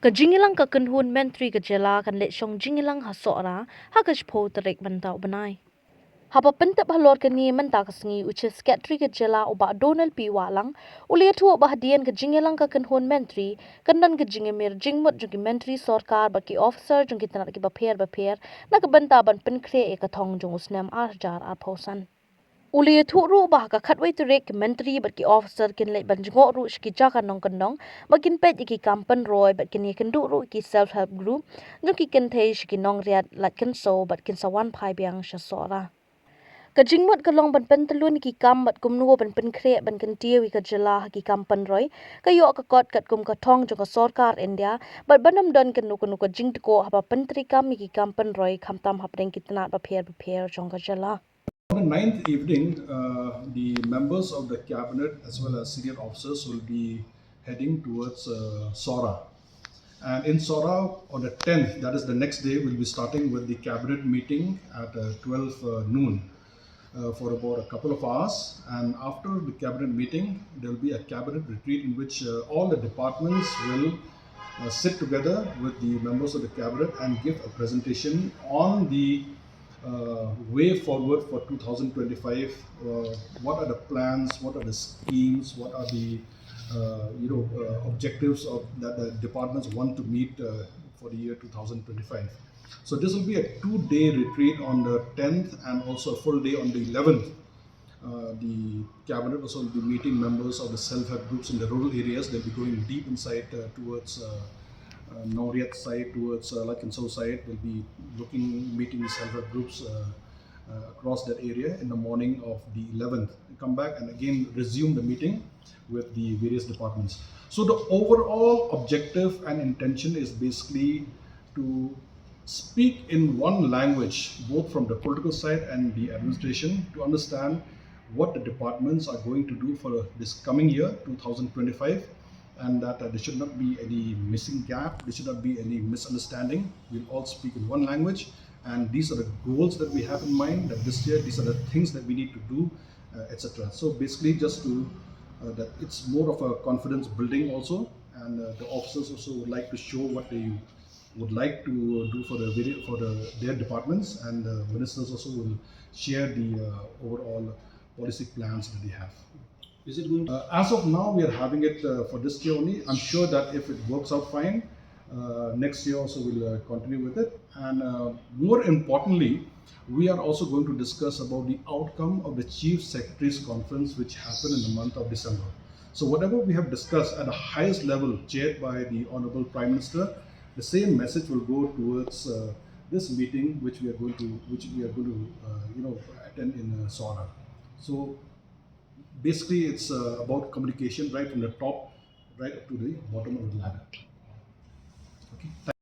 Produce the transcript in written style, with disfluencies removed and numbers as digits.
Ka jingilang ka kanhun Myntri ka jela kan let Shong jingilang ha Sohra ha ka shpo tarik bantau banai. Hapa pentap halor ka ni menta ka sengi uche sketri ka jela oba Donald P. Walang ulia tu oba hadian ka jingilang ka kanhun Myntri kandan ka jingimir jingmut jungi Myntri sorkar baki officer jungi tanat ki baper na ka banta ban penkre e ka thong jung usnam arjar arposan. Uli thu ru bah ka khatwai tu rek mentri bat ki officer kin le ban jingo ru shki jaka nong kanong makin pet ki kampan roy bat kin yekin du ru ki self help group jo ki kin thei shki Nongriat lat kin so bat kin sawan phai biang sha Sohra ka jingmot ka long ban pen telun ki kam bat kum nu ban pen kre ban kin tiwi ka jela ki kampan roy ka yo ka kot kat kum ka thong jo ka sarkar India bat banam don kan nu ka jing ko haba pentri kam ki kampan roy khamtam hapdeng kitna ba pher jong ka jela. On the ninth evening, the members of the cabinet as well as senior officers will be heading towards Sohra. And in Sohra, on the 10th, that is the next day, we'll be starting with the cabinet meeting at 12 noon for about a couple of hours. And after the cabinet meeting, there will be a cabinet retreat in which all the departments will sit together with the members of the cabinet and give a presentation on the way forward for 2025. What are the plans? What are the schemes? What are the objectives of that the departments want to meet for the year 2025? So this will be a 2-day retreat on the 10th and also a full day on the 11th. The cabinet also will be meeting members of the self-help groups in the rural areas. They'll be going deep inside towards Nongriat side, towards Lakinso side. They'll be meeting the self-help groups across that area in the morning of the 11th. Come back and again resume the meeting with the various departments. So the overall objective and intention is basically to speak in one language, both from the political side and the administration, to understand what the departments are going to do for this coming year, 2025, and that there should not be any missing gap, there should not be any misunderstanding. We'll all speak in one language, and these are the goals that we have in mind, that this year, these are the things that we need to do, etc. So basically just to, that it's more of a confidence building also, and the officers also would like to show what they would like to do for their departments, and the ministers also will share the overall policy plans that they have. Is it going to as of now, we are having it for this year only. I'm sure that if it works out fine, next year also we'll continue with it. And more importantly, we are also going to discuss about the outcome of the Chief Secretaries Conference, which happened in the month of December. So whatever we have discussed at the highest level, chaired by the Honorable Prime Minister, the same message will go towards this meeting, which we are going to attend in Sohra. So basically, it's about communication right from the top right up to the bottom of the ladder. Okay.